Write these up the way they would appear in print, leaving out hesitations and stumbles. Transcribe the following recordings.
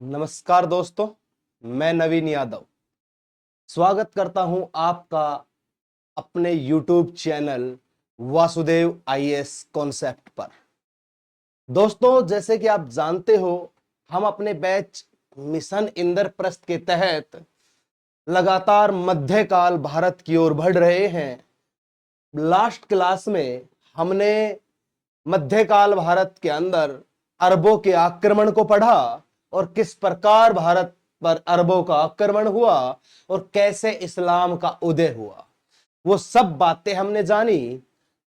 नमस्कार दोस्तों, मैं नवीन यादव स्वागत करता हूं आपका अपने YouTube channel Vasudev IAS concept पर। दोस्तों, जैसे कि आप जानते हो, हम अपने बैच मिशन इंद्रप्रस्थ के तहत लगातार मध्यकाल भारत की ओर बढ़ रहे हैं। लास्ट क्लास में हमने मध्यकाल भारत के अंदर अरबों के आक्रमण को पढ़ा और किस प्रकार भारत पर अरबों का आक्रमण हुआ और कैसे इस्लाम का उदय हुआ, वो सब बातें हमने जानी।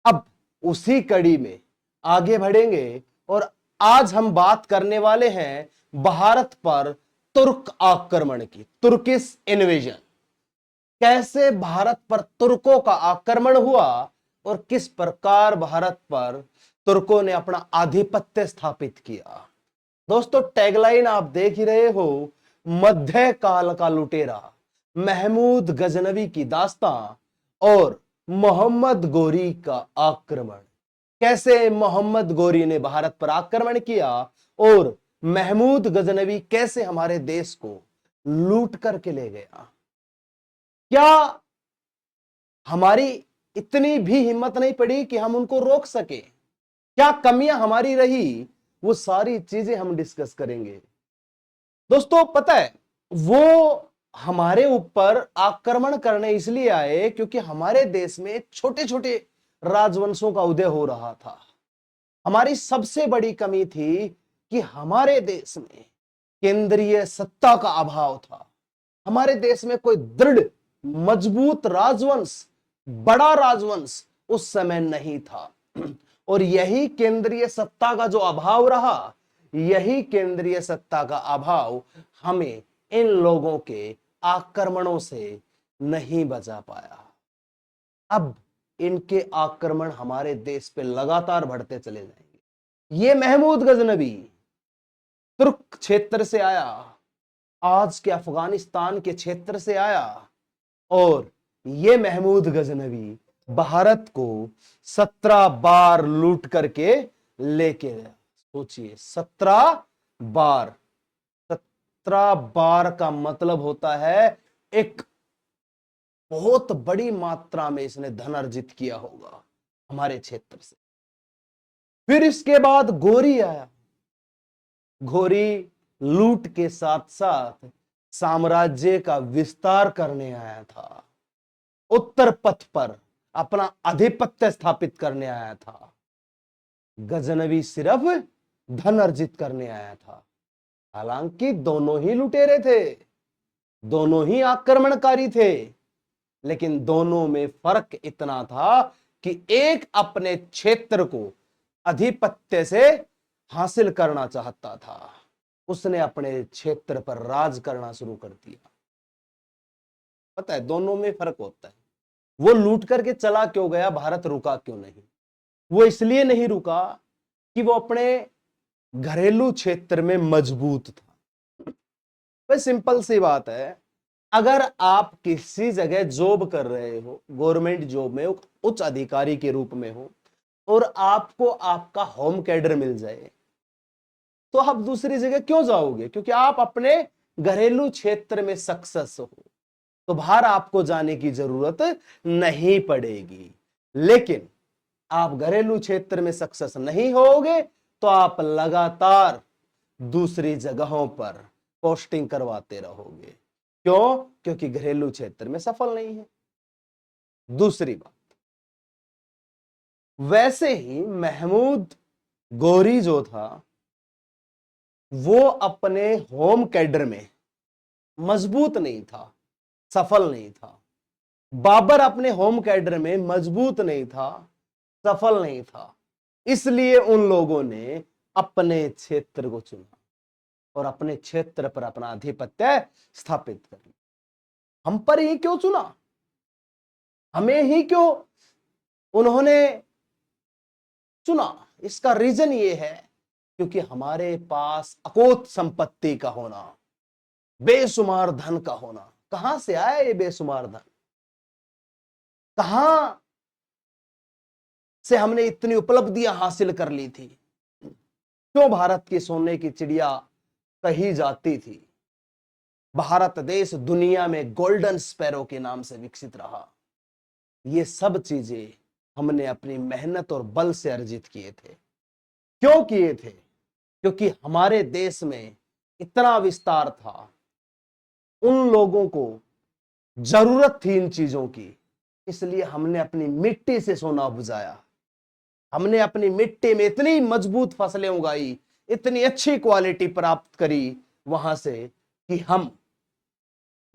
अब उसी कड़ी में आगे बढ़ेंगे और आज हम बात करने वाले हैं भारत पर तुर्क आक्रमण की, तुर्किश इन्वेजन। कैसे भारत पर तुर्कों का आक्रमण हुआ और किस प्रकार भारत पर तुर्कों ने अपना आधिपत्य स्थापित किया। दोस्तों, टैगलाइन आप देख ही रहे हो, मध्यकाल का लुटेरा, महमूद गजनवी की दास्तां और मोहम्मद गोरी का आक्रमण। कैसे मोहम्मद गोरी ने भारत पर आक्रमण किया और महमूद गजनवी कैसे हमारे देश को लूट करके ले गया। क्या हमारी इतनी भी हिम्मत नहीं पड़ी कि हम उनको रोक सके? क्या कमियां हमारी रही? वो सारी चीजें हम डिस्कस करेंगे। दोस्तों, पता है, वो हमारे ऊपर आक्रमण करने इसलिए आए क्योंकि हमारे देश में छोटे छोटे राजवंशों का उदय हो रहा था। हमारी सबसे बड़ी कमी थी कि हमारे देश में केंद्रीय सत्ता का अभाव था। हमारे देश में कोई दृढ़ मजबूत राजवंश, बड़ा राजवंश उस समय नहीं था। और यही केंद्रीय सत्ता का जो अभाव रहा, यही केंद्रीय सत्ता का अभाव हमें इन लोगों के आक्रमणों से नहीं बचा पाया। अब इनके आक्रमण हमारे देश पे लगातार बढ़ते चले जाएंगे। ये महमूद गजनवी तुर्क क्षेत्र से आया, आज के अफगानिस्तान के क्षेत्र से आया और ये महमूद गजनवी भारत को 17 बार लूट करके लेके गया। सोचिए, 17 बार। 17 बार का मतलब होता है एक बहुत बड़ी मात्रा में इसने धन अर्जित किया होगा हमारे क्षेत्र से। फिर इसके बाद गोरी आया। घोरी लूट के साथ साथ साम्राज्य का विस्तार करने आया था, उत्तर पथ पर अपना आधिपत्य स्थापित करने आया था। गजनवी सिर्फ धन अर्जित करने आया था। हालांकि दोनों ही लुटेरे थे, दोनों ही आक्रमणकारी थे, लेकिन दोनों में फर्क इतना था कि एक अपने क्षेत्र को आधिपत्य से हासिल करना चाहता था, उसने अपने क्षेत्र पर राज करना शुरू कर दिया। पता है, दोनों में फर्क होता है। वो लूट करके चला क्यों गया, भारत रुका क्यों नहीं? वो इसलिए नहीं रुका कि वो अपने घरेलू क्षेत्र में मजबूत था। भाई, सिंपल सी बात है, अगर आप किसी जगह जॉब कर रहे हो, गवर्नमेंट जॉब में उच्च अधिकारी के रूप में हो, और आपको आपका होम कैडर मिल जाए, तो आप दूसरी जगह क्यों जाओगे? क्योंकि आप अपने घरेलू क्षेत्र में सक्सेस हो, तो बाहर आपको जाने की जरूरत नहीं पड़ेगी। लेकिन आप घरेलू क्षेत्र में सक्सेस नहीं होगे तो आप लगातार दूसरी जगहों पर पोस्टिंग करवाते रहोगे। क्यों? क्योंकि घरेलू क्षेत्र में सफल नहीं है। दूसरी बात, वैसे ही महमूद गोरी जो था, वो अपने होम कैडर में मजबूत नहीं था, सफल नहीं था। बाबर अपने होम कैडर में मजबूत नहीं था, सफल नहीं था। इसलिए उन लोगों ने अपने क्षेत्र को चुना और अपने क्षेत्र पर अपना आधिपत्य स्थापित कर लिया। हम पर ही क्यों चुना? हमें ही क्यों उन्होंने चुना? इसका रीजन ये है क्योंकि हमारे पास अकोट संपत्ति का होना, बेशुमार धन का होना। कहां से आया ये बेशुमार धन? कहां से हमने इतनी उपलब्धियां हासिल कर ली थी? क्यों भारत की सोने की चिड़िया कही जाती थी। भारत देश दुनिया में गोल्डन स्पैरो के नाम से विकसित रहा। ये सब चीजें हमने अपनी मेहनत और बल से अर्जित किए थे। क्यों किए थे? क्योंकि हमारे देश में इतना विस्तार था, उन लोगों को जरूरत थी इन चीजों की, इसलिए हमने अपनी मिट्टी से सोना उपजाया। हमने अपनी मिट्टी में इतनी मजबूत फसलें उगाई, इतनी अच्छी क्वालिटी प्राप्त करी वहां से कि हम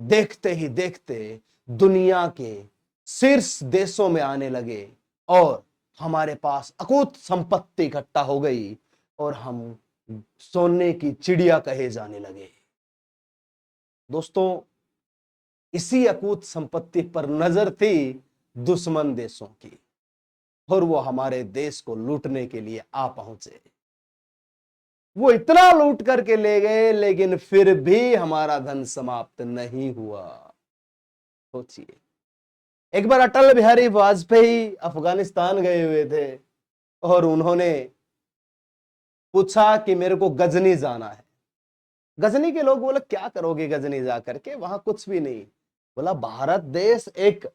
देखते ही देखते दुनिया के शीर्ष देशों में आने लगे और हमारे पास अकूत संपत्ति इकट्ठा हो गई और हम सोने की चिड़िया कहे जाने लगे। दोस्तों, इसी अकूत संपत्ति पर नजर थी दुश्मन देशों की और वो हमारे देश को लूटने के लिए आ पहुंचे। वो इतना लूट करके ले गए, लेकिन फिर भी हमारा धन समाप्त नहीं हुआ। सोचिए, एक बार अटल बिहारी वाजपेयी अफगानिस्तान गए हुए थे और उन्होंने पूछा कि मेरे को गजनी जाना है। गजनी के लोग बोले क्या करोगे गजनी जा करके, वहां कुछ भी नहीं। बोला भारत देश एक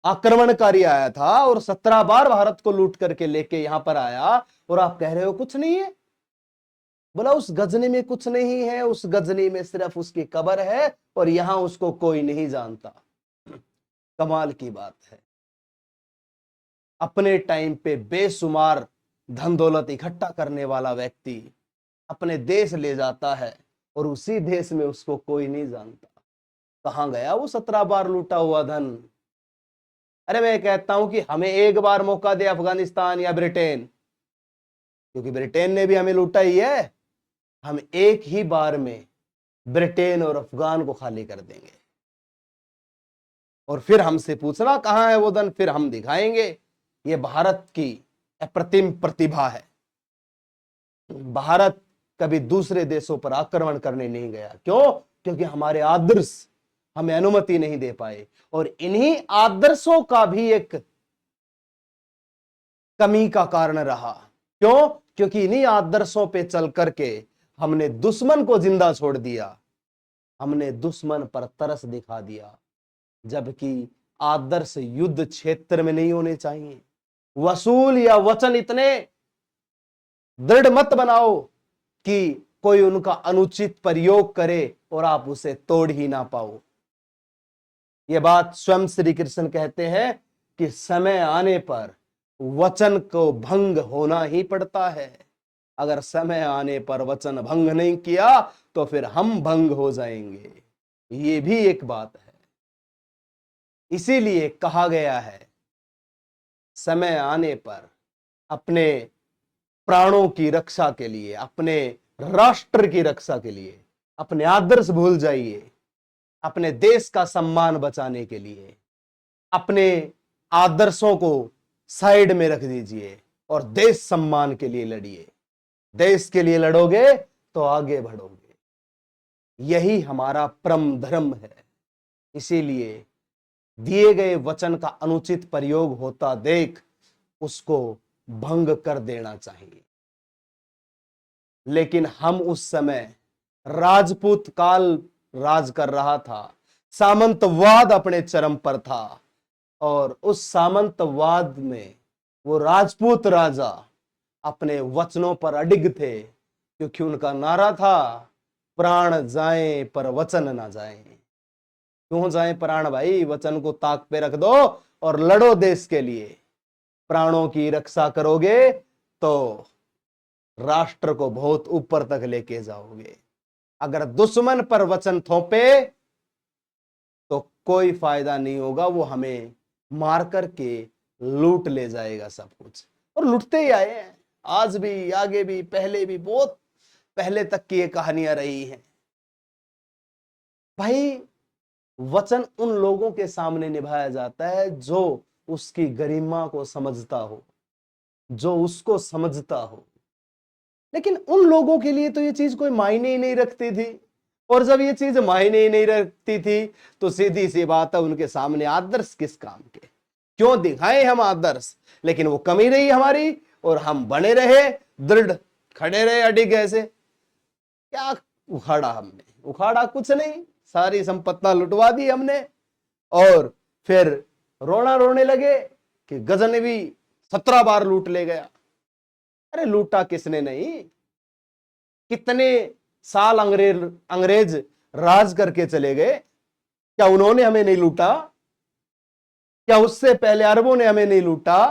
आक्रमणकारी आया था और 17 बार भारत को लूट करके लेके यहां पर आया और आप कह रहे हो कुछ नहीं है। बोला उस गजनी में कुछ नहीं है, उस गजनी में सिर्फ उसकी कब्र है और यहां उसको कोई नहीं जानता। कमाल की बात है, अपने टाइम पे बेशुमार धन दौलत इकट्ठा करने वाला व्यक्ति अपने देश ले जाता है और उसी देश में उसको कोई नहीं जानता। कहां गया वो 17 बार लूटा हुआ धन? अरे मैं कहता हूं कि हमें एक बार मौका दे अफगानिस्तान या ब्रिटेन, क्योंकि ब्रिटेन ने भी हमें लूटा ही है। हम एक ही बार में ब्रिटेन और अफगान को खाली कर देंगे और फिर हमसे पूछना कहां है वो धन, फिर हम दिखाएंगे। ये भारत की अप्रतिम प्रतिभा है। भारत कभी दूसरे देशों पर आक्रमण करने नहीं गया। क्यों? क्योंकि हमारे आदर्श हमें अनुमति नहीं दे पाए और इन्हीं आदर्शों का भी एक कमी का कारण रहा। क्यों? क्योंकि इन्हीं आदर्शों पे चल करके हमने दुश्मन को जिंदा छोड़ दिया, हमने दुश्मन पर तरस दिखा दिया, जबकि आदर्श युद्ध क्षेत्र में नहीं होने चाहिए। वसूल या वचन इतने दृढ़ मत बनाओ कि कोई उनका अनुचित प्रयोग करे और आप उसे तोड़ ही ना पाओ। यह बात स्वयं श्री कृष्ण कहते हैं कि समय आने पर वचन को भंग होना ही पड़ता है। अगर समय आने पर वचन भंग नहीं किया तो फिर हम भंग हो जाएंगे। ये भी एक बात है। इसीलिए कहा गया है समय आने पर अपने प्राणों की रक्षा के लिए, अपने राष्ट्र की रक्षा के लिए अपने आदर्श भूल जाइए, अपने देश का सम्मान बचाने के लिए अपने आदर्शों को साइड में रख दीजिए और देश सम्मान के लिए लड़िए। देश के लिए लड़ोगे तो आगे बढ़ोगे। यही हमारा परम धर्म है। इसीलिए दिए गए वचन का अनुचित प्रयोग होता देख उसको भंग कर देना चाहिए। लेकिन हम उस समय राजपूत काल राज कर रहा था, सामंतवाद अपने चरम पर था और उस सामंतवाद में वो राजपूत राजा अपने वचनों पर अडिग थे, क्योंकि उनका नारा था प्राण जाए पर वचन ना जाए। क्यों जाए प्राण भाई? वचन को ताक पे रख दो और लड़ो देश के लिए। प्राणों की रक्षा करोगे तो राष्ट्र को बहुत ऊपर तक लेके जाओगे। अगर दुश्मन पर वचन थोपे तो कोई फायदा नहीं होगा, वो हमें मार करके लूट ले जाएगा सब कुछ। और लूटते ही आए हैं, आज भी, आगे भी, पहले भी, बहुत पहले तक की ये कहानियां रही हैं। भाई, वचन उन लोगों के सामने निभाया जाता है जो उसकी गरिमा को समझता हो, जो उसको समझता हो। लेकिन उन लोगों के लिए तो ये चीज कोई मायने ही नहीं रखती थी। और जब ये चीज मायने ही नहीं रखती थी तो सीधी सी बात है, उनके सामने आदर्श किस काम के? क्यों दिखाएं हम आदर्श? लेकिन वो कमी रही हमारी और हम बने रहे, दृढ़ खड़े रहे अडिग ऐसे। क्या उखाड़ा हमने? उखाड़ा कुछ नहीं, सारी संपत्तियां लुटवा दी हमने और फिर रोना रोने लगे कि गजनवी 17 बार लूट ले गया। अरे लूटा किसने नहीं? कितने साल अंग्रेज अंग्रेज राज करके चले गए, क्या उन्होंने हमें नहीं लूटा? क्या उससे पहले अरबों ने हमें नहीं लूटा?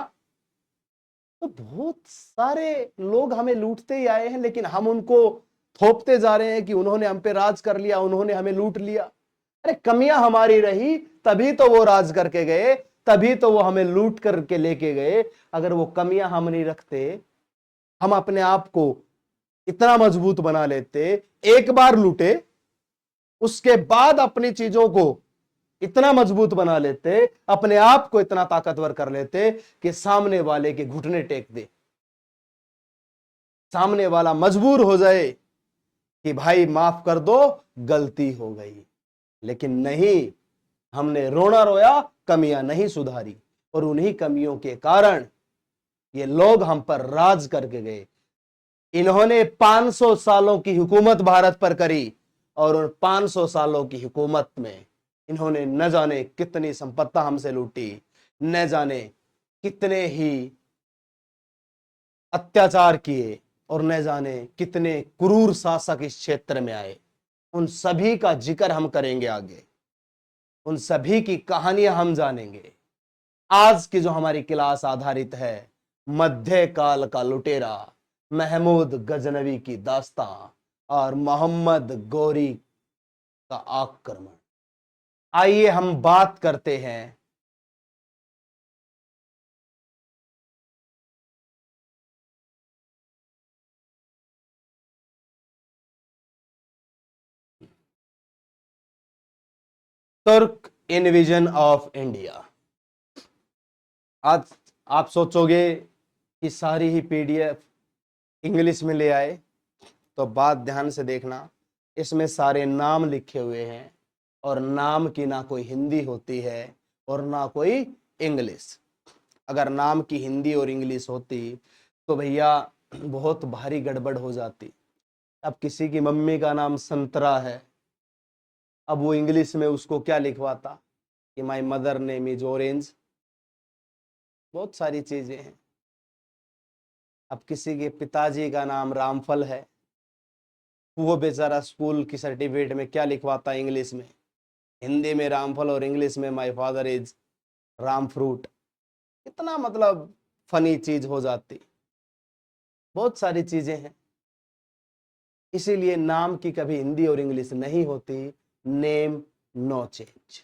तो बहुत सारे लोग हमें लूटते ही आए हैं, लेकिन हम उनको थोपते जा रहे हैं कि उन्होंने हम पे राज कर लिया, उन्होंने हमें लूट लिया। अरे कमियां हमारी रही तभी तो वो राज करके गए, तभी तो वो हमें लूट करके लेके गए। अगर वो कमियां हम नहीं रखते, हम अपने आप को इतना मजबूत बना लेते, एक बार लूटे उसके बाद अपनी चीजों को इतना मजबूत बना लेते, अपने आप को इतना ताकतवर कर लेते कि सामने वाले के घुटने टेक दे, सामने वाला मजबूर हो जाए कि भाई माफ कर दो, गलती हो गई। लेकिन नहीं, हमने रोना रोया, कमियां नहीं सुधारी और उन्हीं कमियों के कारण ये लोग हम पर राज करके गए। इन्होंने 500 सालों की हुकूमत भारत पर करी और उन 500 सालों की हुकूमत में इन्होंने न जाने कितनी संपत्ति हमसे लूटी, न जाने कितने ही अत्याचार किए और न जाने कितने क्रूर शासक इस क्षेत्र में आए। उन सभी का जिक्र हम करेंगे आगे, उन सभी की कहानियां हम जानेंगे। आज की जो हमारी क्लास आधारित है मध्यकाल का लुटेरा महमूद गजनवी की दास्तां और मोहम्मद गौरी का आक्रमण। आइए हम बात करते हैं तुर्क इन्विजन ऑफ इंडिया। आज आप सोचोगे कि सारी ही पीडीएफ इंग्लिश में ले आए, तो बात ध्यान से देखना, इसमें सारे नाम लिखे हुए हैं और नाम की ना कोई हिंदी होती है और ना कोई इंग्लिश। अगर नाम की हिंदी और इंग्लिश होती तो भैया बहुत भारी गड़बड़ हो जाती। अब किसी की मम्मी का नाम संतरा है, अब वो इंग्लिश में उसको क्या लिखवाता कि my mother name is orange. बहुत सारी चीजें हैं। अब किसी के पिताजी का नाम रामफल है, वो बेचारा स्कूल की सर्टिफिकेट में क्या लिखवाता इंग्लिश में? हिंदी में रामफल और इंग्लिश में my father is Ram fruit. कितना मतलब फनी चीज हो जाती। बहुत सारी चीजें हैं, इसीलिए नाम की कभी हिंदी और इंग्लिश नहीं होती। Name no change.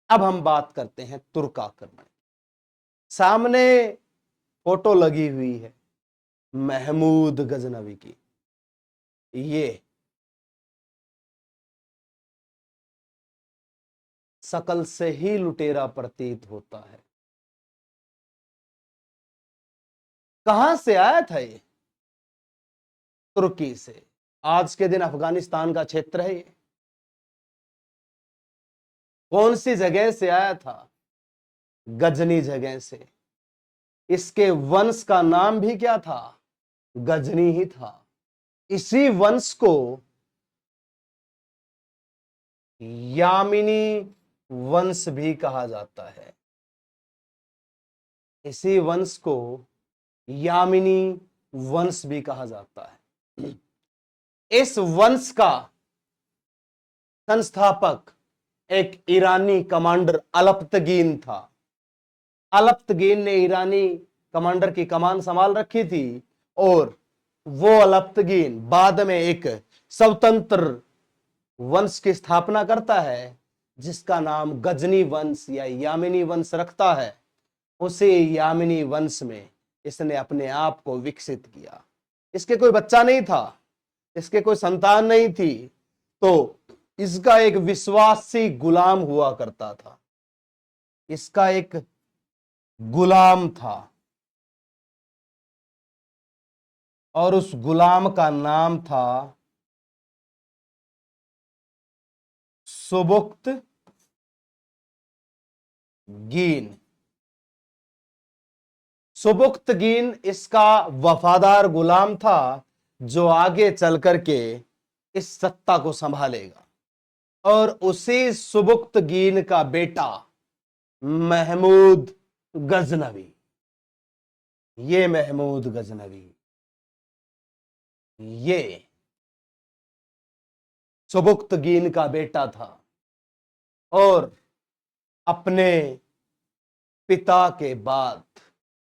अब हम बात करते हैं तुर्क आक्रमण। सामने फोटो लगी हुई है महमूद गजनवी की। ये शकल से ही लुटेरा प्रतीत होता है। कहां से आया था ये? तुर्की से। आज के दिन अफगानिस्तान का क्षेत्र है ये। कौन सी जगह से आया था? गजनी जगह से। इसके वंश का नाम भी क्या था? गजनी ही था। इसी वंश को यामिनी वंश भी कहा जाता है। इसी वंश को यामिनी वंश भी कहा जाता है। इस वंश का संस्थापक एक ईरानी कमांडर अलप्तगीन था। अलप्तगीन ने ईरानी कमांडर की कमान संभाल रखी थी और वो अलप्तगीन बाद में एक स्वतंत्र वंश की स्थापना करता है जिसका नाम गजनी वंश या यामिनी वंश रखता है। उसी यामिनी वंश में इसने अपने आप को विकसित किया। इसके कोई बच्चा नहीं था, इसके कोई संतान नहीं थी, तो इसका एक विश्वासी गुलाम हुआ करता था। इसका एक गुलाम था और उस गुलाम का नाम था सुबुक्त गीन। सुबुक्तगीन इसका वफादार गुलाम था जो आगे चल करके इस सत्ता को संभालेगा, और उसी सुबुक्तगीन का बेटा महमूद गजनवी। ये महमूद गजनवी, ये सुबुक्तगीन का बेटा था और अपने पिता के बाद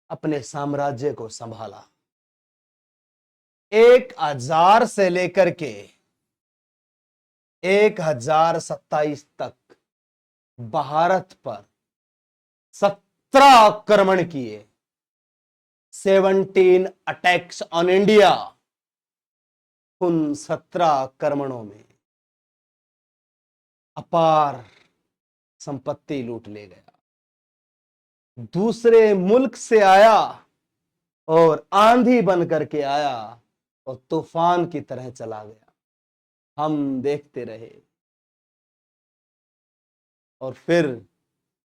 अपने साम्राज्य को संभाला। 1000 से लेकर के 1027 तक भारत पर 17 आक्रमण किए, 17 अटैक्स ऑन इंडिया। उन 17 आक्रमणों में अपार संपत्ति लूट ले गया। दूसरे मुल्क से आया और आंधी बन करके आया और तूफान की तरह चला गया। हम देखते रहे और फिर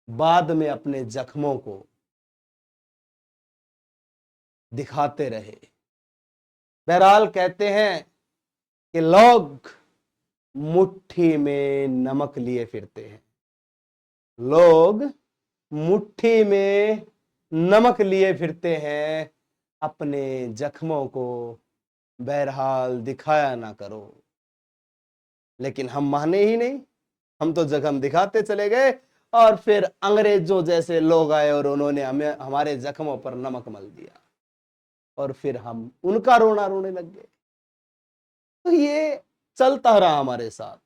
बाद में अपने जख्मों को दिखाते रहे। बहरहाल कहते हैं कि लोग मुट्ठी में नमक लिए फिरते हैं, लोग मुट्ठी में नमक लिए फिरते हैं, अपने जख्मों को बहरहाल दिखाया ना करो। लेकिन हम माने ही नहीं, हम तो जख्म दिखाते चले गए और फिर अंग्रेजों जैसे लोग आए और उन्होंने हमें हमारे जख्मों पर नमक मल दिया और फिर हम उनका रोना रोने लग गए। तो ये चलता रहा हमारे साथ।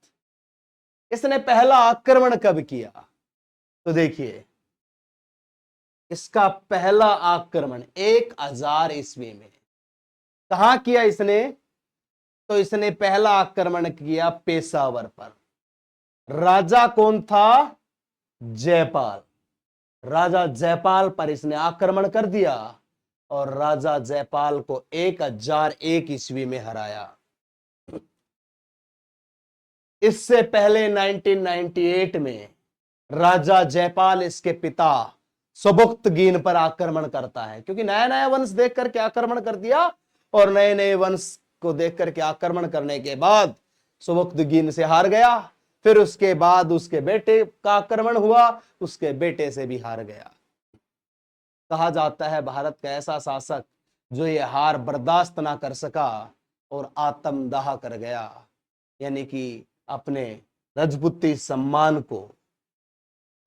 इसने पहला आक्रमण कब किया? तो देखिए, इसका पहला आक्रमण 1000 ईस्वी में कहां किया इसने? तो इसने पहला आक्रमण किया पेशावर पर। राजा कौन था? जयपाल। राजा जयपाल पर इसने आक्रमण कर दिया और राजा जयपाल को 1001 ईस्वी में हराया। इससे पहले 1998 में राजा जयपाल इसके पिता सुबुक्तगीन पर आक्रमण करता है, क्योंकि नया नया वंश देख करके आक्रमण कर दिया और नए नए वंश को देख करके आक्रमण करने के बाद सुबुक्तगीन से हार गया। फिर उसके बाद उसके बेटे का आक्रमण हुआ, उसके बेटे से भी हार गया। कहा जाता है भारत का ऐसा शासक जो ये हार बर्दाश्त ना कर सका और आत्मदाह कर गया, यानी कि अपने रजपूती सम्मान को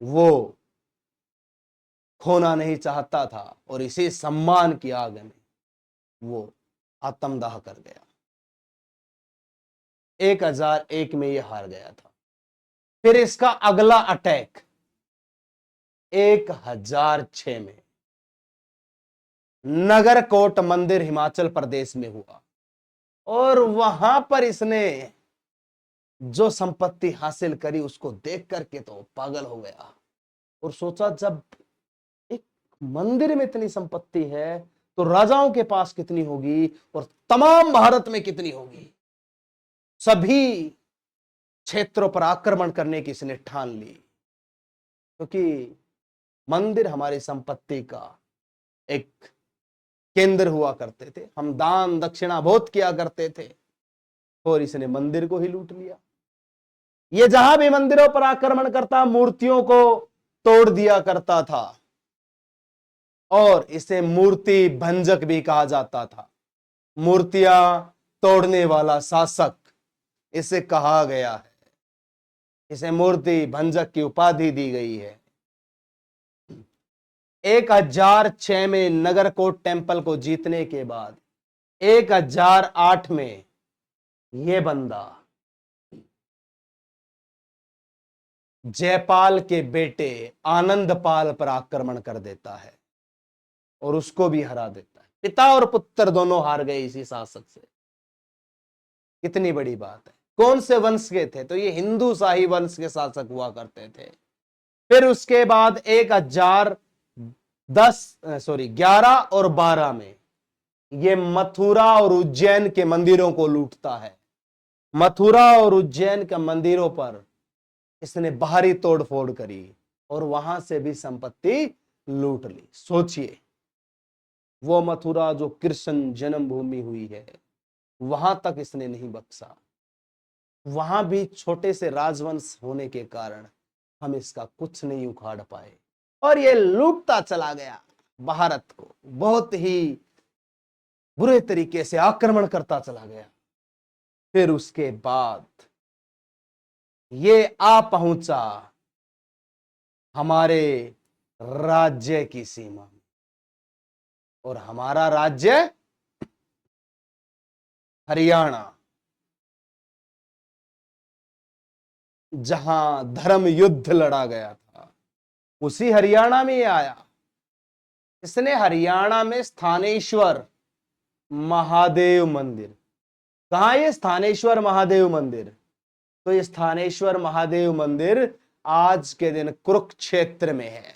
वो खोना नहीं चाहता था और इसी सम्मान की आग में वो आत्मदाह कर गया। 1001 में ये हार गया था। फिर इसका अगला अटैक 1006 में नगरकोट मंदिर हिमाचल प्रदेश में हुआ और वहां पर इसने जो संपत्ति हासिल करी उसको देख करके तो पागल हो गया और सोचा, जब एक मंदिर में इतनी संपत्ति है तो राजाओं के पास कितनी होगी और तमाम भारत में कितनी होगी। सभी क्षेत्रों पर आक्रमण करने की इसने ठान ली, क्योंकि मंदिर हमारी संपत्ति का एक केंद्र हुआ करते थे। हम दान दक्षिणा बहुत किया करते थे और इसने मंदिर को ही लूट लिया। ये जहां भी मंदिरों पर आक्रमण करता मूर्तियों को तोड़ दिया करता था और इसे मूर्ति भंजक भी कहा जाता था। मूर्तियां तोड़ने वाला शासक इसे कहा गया है, इसे मूर्ति भंजक की उपाधि दी गई है। 1006 में नगरकोट टेम्पल को जीतने के बाद 1008 में यह बंदा जयपाल के बेटे आनंदपाल पर आक्रमण कर देता है और उसको भी हरा देता है। पिता और पुत्र दोनों हार गए इसी शासक से। कितनी बड़ी बात है। कौन से वंश के थे? तो ये हिंदू शाही वंश के शासक हुआ करते थे। फिर उसके बाद 11 और 12 में ये मथुरा और उज्जैन के मंदिरों को लूटता है। मथुरा और उज्जैन के मंदिरों पर इसने बाहरी तोड़फोड़ करी और वहां से भी संपत्ति लूट ली। सोचिए, वो मथुरा जो कृष्ण जन्मभूमि हुई है, वहां तक इसने नहीं बख्शा। वहां भी छोटे से राजवंश होने के कारण हम इसका कुछ नहीं उखाड़ पाए और ये लूटता चला गया भारत को, बहुत ही बुरे तरीके से आक्रमण करता चला गया। फिर उसके बाद ये आ पहुंचा हमारे राज्य की सीमा में, और हमारा राज्य हरियाणा, जहां धर्म युद्ध लड़ा गया था, उसी हरियाणा में ये आया। इसने हरियाणा में स्थानेश्वर महादेव मंदिर, कहां ये स्थानेश्वर महादेव मंदिर? तो ये स्थानेश्वर महादेव मंदिर आज के दिन कुरुक्षेत्र में है।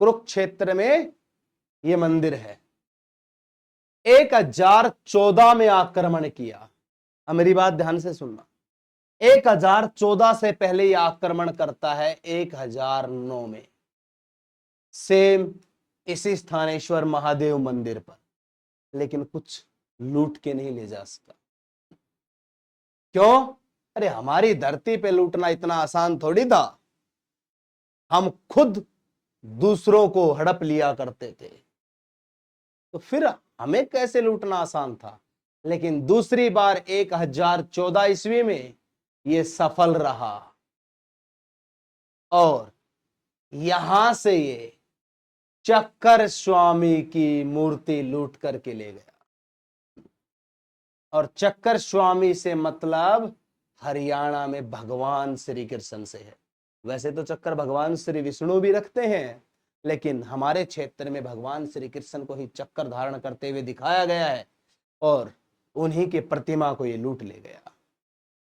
कुरुक्षेत्र में ये मंदिर है। 1014 में आक्रमण किया। अब मेरी बात ध्यान से सुनना, 1014 से पहले यह आक्रमण करता है 1009 में, सेम इसी स्थानेश्वर महादेव मंदिर पर, लेकिन कुछ लूट के नहीं ले जा सका। क्यों? अरे हमारी धरती पे लूटना इतना आसान थोड़ी था। हम खुद दूसरों को हड़प लिया करते थे, तो फिर हमें कैसे लूटना आसान था? लेकिन दूसरी बार 1014 ईस्वी में यह सफल रहा और यहां से ये चक्कर स्वामी की मूर्ति लूट करके ले गया। और चक्कर स्वामी से मतलब हरियाणा में भगवान श्री कृष्ण से है। वैसे तो चक्कर भगवान श्री विष्णु भी रखते हैं, लेकिन हमारे क्षेत्र में भगवान श्री कृष्ण को ही चक्कर धारण करते हुए दिखाया गया है और उन्हीं की प्रतिमा को ये लूट ले गया।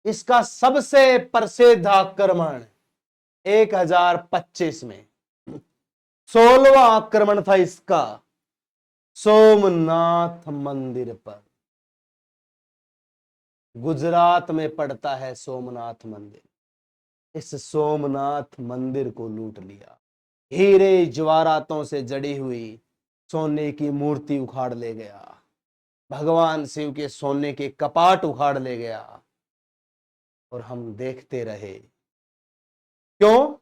इसका सबसे प्रसिद्ध आक्रमण 1025 में 16वां आक्रमण था इसका, सोमनाथ मंदिर पर। गुजरात में पड़ता है सोमनाथ मंदिर। इस सोमनाथ मंदिर को लूट लिया। हीरे जवाहरातों से जड़ी हुई सोने की मूर्ति उखाड़ ले गया। भगवान शिव के सोने के कपाट उखाड़ ले गया और हम देखते रहे। क्यों?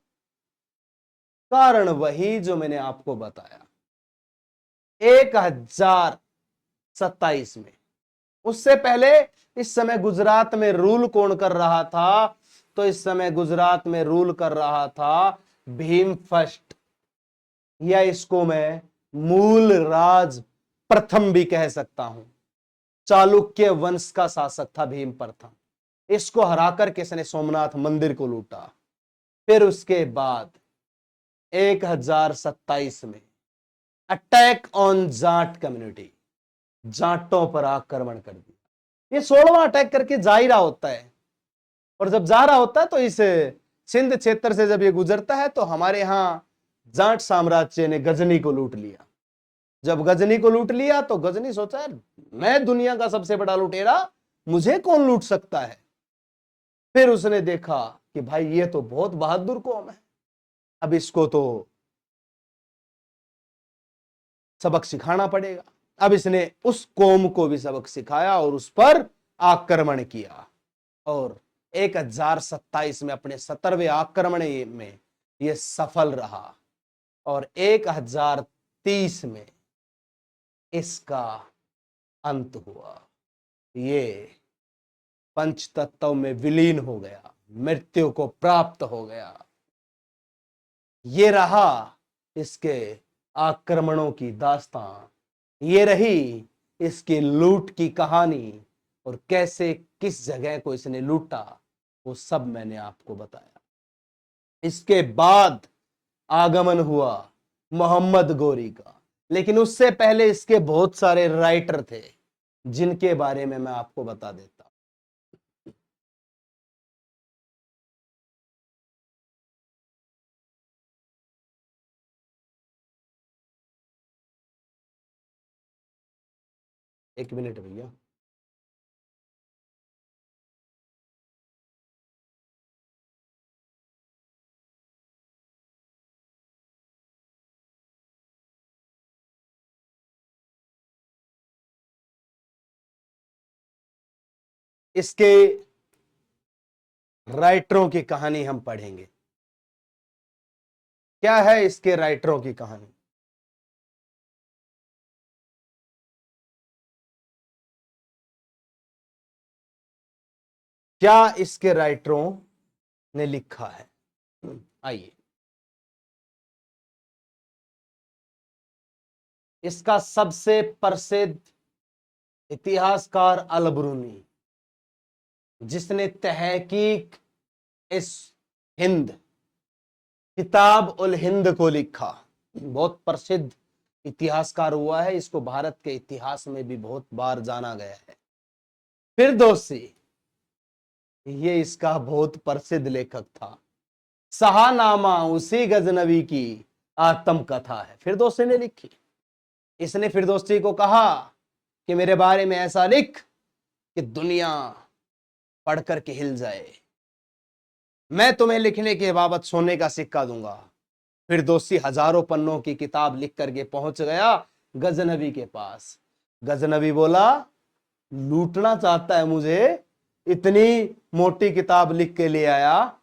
कारण वही जो मैंने आपको बताया। 1027 में, उससे पहले इस समय गुजरात में रूल कौन कर रहा था? तो इस समय गुजरात में रूल कर रहा था भीम फर्स्ट, या इसको मैं मूल राज प्रथम भी कह सकता हूं। चालुक्य वंश का शासक था भीम प्रथम। इसको हराकर किसने सोमनाथ मंदिर को लूटा। फिर उसके बाद 1027 में अटैक ऑन जाट कम्युनिटी, जाटों पर आक्रमण कर दिया। ये 16वां अटैक करके जा ही रहा होता है, और जब जा रहा होता है तो इस सिंध क्षेत्र से जब ये गुजरता है तो हमारे यहां जाट साम्राज्य ने गजनी को लूट लिया। जब गजनी को लूट लिया तो गजनी सोचा, यार मैं दुनिया का सबसे बड़ा लुटेरा, मुझे कौन लूट सकता है? फिर उसने देखा कि भाई ये तो बहुत बहादुर कौम है, अब इसको तो सबक सिखाना पड़ेगा। अब इसने उस कौम को भी सबक सिखाया और उस पर आक्रमण किया, और 1027 में अपने 17वें आक्रमण में यह सफल रहा, और 1030 में इसका अंत हुआ। ये पंच तत्व में विलीन हो गया, मृत्यु को प्राप्त हो गया। ये रहा इसके आक्रमणों की दास्तां, ये रही इसकी लूट की कहानी, और कैसे किस जगह को इसने लूटा वो सब मैंने आपको बताया। इसके बाद आगमन हुआ मोहम्मद गोरी का, लेकिन उससे पहले इसके बहुत सारे राइटर थे जिनके बारे में मैं आपको बता देता हूं। एक मिनट भैया। इसके राइटरों की कहानी हम पढ़ेंगे। क्या है इसके राइटरों की कहानी? क्या इसके राइटरों ने लिखा है? आइए, इसका सबसे प्रसिद्ध इतिहासकार अल-बरूनी, जिसने तहकीक इस हिंद किताब उल हिंद को लिखा, बहुत प्रसिद्ध इतिहासकार हुआ है। इसको भारत के इतिहास में भी बहुत बार जाना गया है। फिरदौसी, ये इसका बहुत प्रसिद्ध लेखक था। शाहनामा उसी गजनवी की आत्मकथा है, फिरदौसी ने लिखी। इसने फिरदौसी को कहा कि मेरे बारे में ऐसा लिख कि दुनिया पढ़ करके हिल जाए, मैं तुम्हें लिखने के बाबत सोने का सिक्का दूंगा। फिरदौसी हजारों पन्नों की किताब लिख करके पहुंच गया गजनवी के पास। गजनवी बोला, लूटना चाहता है मुझे, इतनी मोटी किताब लिख के ले आया,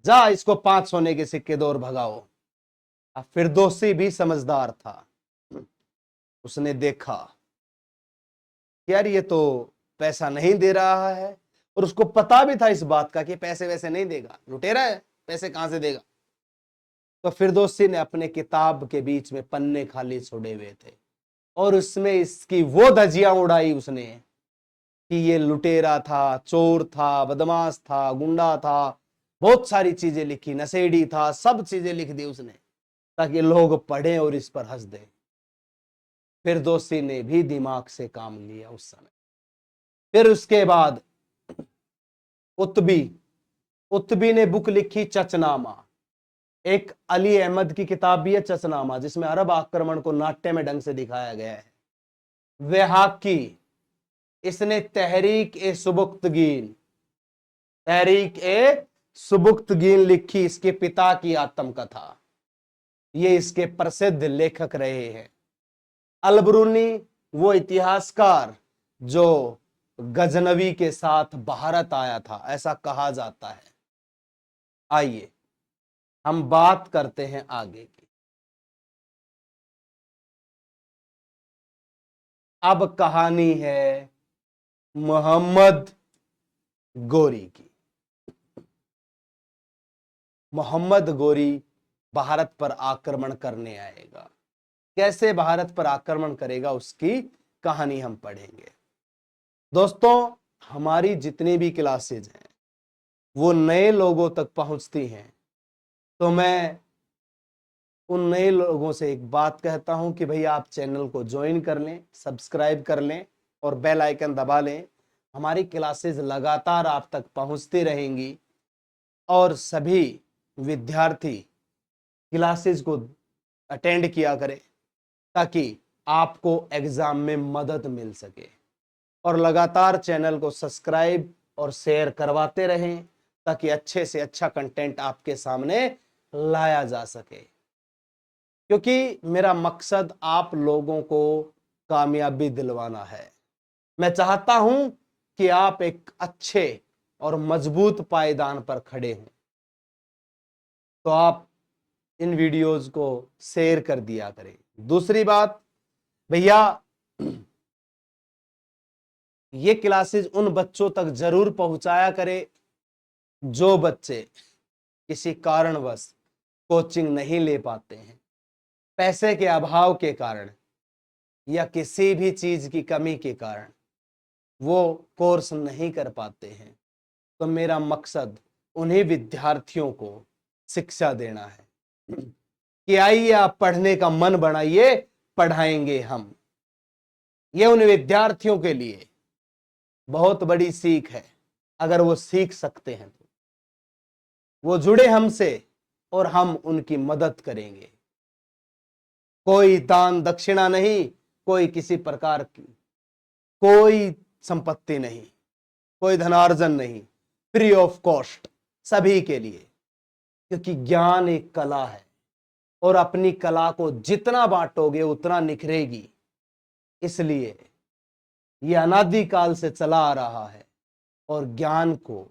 जा इसको 5 सोने के सिक्के दो और भगाओ। अब फिरदौसी भी समझदार था, उसने देखा यार ये तो पैसा नहीं दे रहा है, और उसको पता भी था इस बात का कि पैसे वैसे नहीं देगा, लुटेरा है, पैसे कहां से देगा। तो फिरदौसी ने अपने किताब के बीच में पन्ने खाली छोड़े हुए थे और उसमें इसकी वो धज्जियां उड़ाई उसने कि ये लुटेरा था, चोर था, बदमाश था, गुंडा था, बहुत सारी चीजें लिखी, नशेड़ी था, सब चीजें लिख दी उसने ताकि लोग पढ़ें और इस पर हंस दें। फिरदौसी ने भी दिमाग से काम लिया उस समय। फिर उसके बाद उत्बी उत्बी ने बुक लिखी चचनामा। एक अली अहमद की किताब भी है चचनामा, जिसमें अरब आक्रमण को नाट्य में ढंग से दिखाया गया है। वेहाकी, इसने तहरीक ए सुबुक्तगीन लिखी, इसके पिता की आत्मकथा। ये इसके प्रसिद्ध लेखक रहे हैं। अल-बरूनी वो इतिहासकार जो गजनवी के साथ भारत आया था, ऐसा कहा जाता है। आइए हम बात करते हैं आगे की। अब कहानी है मोहम्मद गोरी की। मोहम्मद गोरी भारत पर आक्रमण करने आएगा। कैसे भारत पर आक्रमण करेगा उसकी कहानी हम पढ़ेंगे। दोस्तों, हमारी जितनी भी क्लासेज हैं वो नए लोगों तक पहुंचती हैं, तो मैं उन नए लोगों से एक बात कहता हूं कि भैया आप चैनल को ज्वाइन कर लें, सब्सक्राइब कर लें और बेल आइकन दबा लें। हमारी क्लासेज लगातार आप तक पहुंचती रहेंगी और सभी विद्यार्थी क्लासेज को अटेंड किया करें ताकि आपको एग्जाम में मदद मिल सके। और लगातार चैनल को सब्सक्राइब और शेयर करवाते रहें ताकि अच्छे से अच्छा कंटेंट आपके सामने लाया जा सके, क्योंकि मेरा मकसद आप लोगों को कामयाबी दिलवाना है। मैं चाहता हूं कि आप एक अच्छे और मजबूत पायदान पर खड़े हों। तो आप इन वीडियोस को शेयर कर दिया करें। दूसरी बात भैया, ये क्लासेस उन बच्चों तक जरूर पहुंचाया करें जो बच्चे किसी कारणवश कोचिंग नहीं ले पाते हैं, पैसे के अभाव के कारण या किसी भी चीज की कमी के कारण वो कोर्स नहीं कर पाते हैं। तो मेरा मकसद उन्हीं विद्यार्थियों को शिक्षा देना है कि आइए आप पढ़ने का मन बनाइए, पढ़ाएंगे हम। ये उन विद्यार्थियों के लिए बहुत बड़ी सीख है। अगर वो सीख सकते हैं तो वो जुड़े हमसे और हम उनकी मदद करेंगे। कोई दान दक्षिणा नहीं, कोई किसी प्रकार की कोई संपत्ति नहीं, कोई धनार्जन नहीं, फ्री ऑफ कॉस्ट सभी के लिए। क्योंकि ज्ञान एक कला है और अपनी कला को जितना बांटोगे उतना निखरेगी। इसलिए यह अनादिकाल से चला आ रहा है और ज्ञान को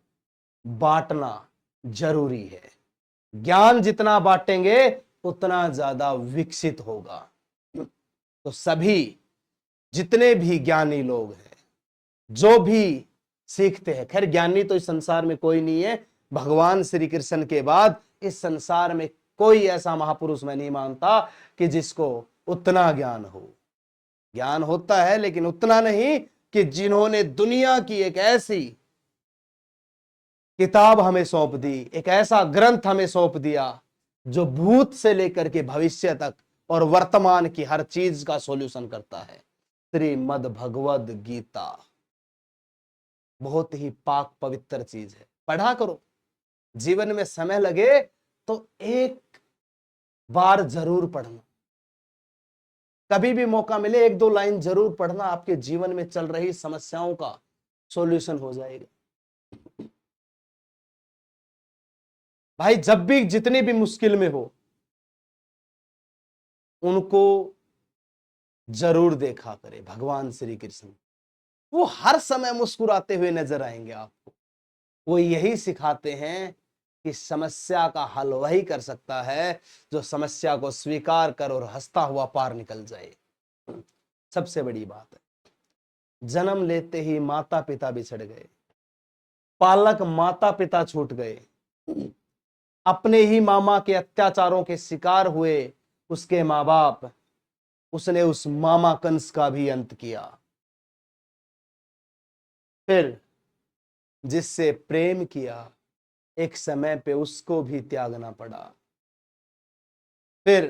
बांटना जरूरी है। ज्ञान जितना बांटेंगे उतना ज्यादा विकसित होगा। तो सभी जितने भी ज्ञानी लोग हैं, जो भी सीखते हैं, खैर ज्ञानी तो इस संसार में कोई नहीं है, भगवान श्री कृष्ण के बाद इस संसार में कोई ऐसा महापुरुष मैं नहीं मानता कि जिसको उतना ज्ञान हो। ज्ञान होता है लेकिन उतना नहीं कि जिन्होंने दुनिया की एक ऐसी किताब हमें सौंप दी, एक ऐसा ग्रंथ हमें सौंप दिया जो भूत से लेकर के भविष्य तक और वर्तमान की हर चीज का सॉल्यूशन करता है। श्रीमद् भगवद गीता बहुत ही पाक पवित्र चीज है, पढ़ा करो। जीवन में समय लगे तो एक बार जरूर पढ़ना, कभी भी मौका मिले 1-2 लाइन जरूर पढ़ना, आपके जीवन में चल रही समस्याओं का सॉल्यूशन हो जाएगा। भाई जब भी जितनी भी मुश्किल में हो उनको जरूर देखा करे भगवान श्री कृष्ण, वो हर समय मुस्कुराते हुए नजर आएंगे आपको। वो यही सिखाते हैं कि समस्या का हल वही कर सकता है जो समस्या को स्वीकार कर और हंसता हुआ पार निकल जाए। सबसे बड़ी बात है, जन्म लेते ही माता पिता बिछड़ गए, पालक माता पिता छूट गए, अपने ही मामा के अत्याचारों के शिकार हुए उसके माँ बाप, उसने उस मामा कंस का भी अंत किया। फिर जिससे प्रेम किया एक समय पे उसको भी त्यागना पड़ा। फिर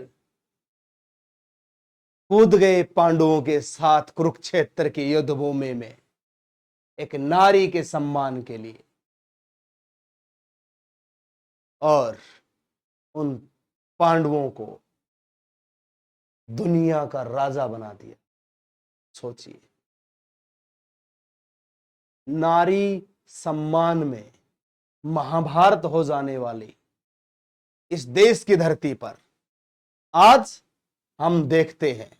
कूद गए पांडवों के साथ कुरुक्षेत्र की युद्ध भूमि में एक नारी के सम्मान के लिए, और उन पांडवों को दुनिया का राजा बना दिया। सोचिए, नारी सम्मान में महाभारत हो जाने वाली इस देश की धरती पर आज हम देखते हैं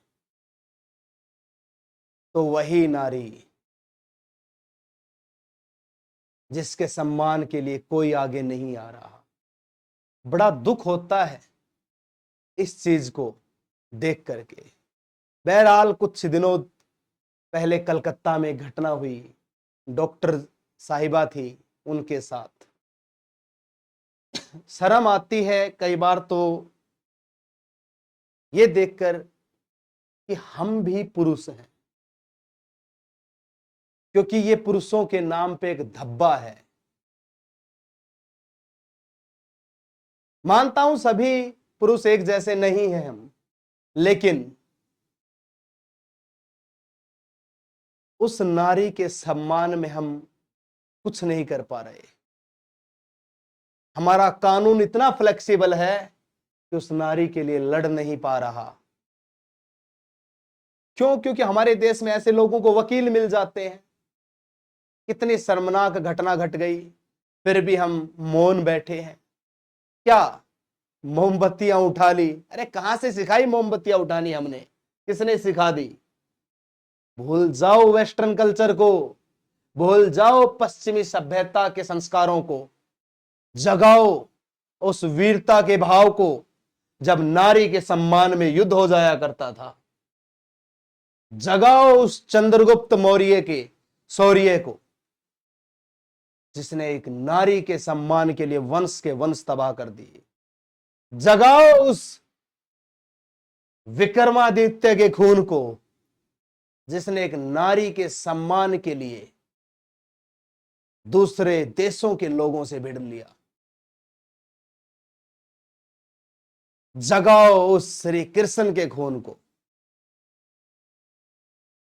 तो वही नारी जिसके सम्मान के लिए कोई आगे नहीं आ रहा। बड़ा दुख होता है इस चीज को देख करके। बहरहाल कुछ दिनों पहले कलकत्ता में घटना हुई, डॉक्टर साहिबा थी, उनके साथ शर्म आती है कई बार तो ये देखकर कि हम भी पुरुष हैं, क्योंकि ये पुरुषों के नाम पे एक धब्बा है। मानता हूं सभी पुरुष एक जैसे नहीं हैं हम, लेकिन उस नारी के सम्मान में हम कुछ नहीं कर पा रहे। हमारा कानून इतना फ्लेक्सिबल है कि उस नारी के लिए लड़ नहीं पा रहा। क्यों? क्योंकि हमारे देश में ऐसे लोगों को वकील मिल जाते हैं। कितनी शर्मनाक घटना घट गई, फिर भी हम मौन बैठे हैं। क्या मोमबत्तियां उठा ली? अरे कहां से सिखाई मोमबत्तियां उठानी हमने? किसने सिखा दी? भूल जाओ वेस्टर्न कल्चर को, भूल जाओ पश्चिमी सभ्यता के संस्कारों को, जगाओ उस वीरता के भाव को जब नारी के सम्मान में युद्ध हो जाया करता था। जगाओ उस चंद्रगुप्त मौर्य के शौर्य को जिसने एक नारी के सम्मान के लिए वंश के वंश तबाह कर दिए। जगाओ उस विक्रमादित्य के खून को जिसने एक नारी के सम्मान के लिए दूसरे देशों के लोगों से भिड़ लिया। जगाओ उस श्री कृष्ण के खून को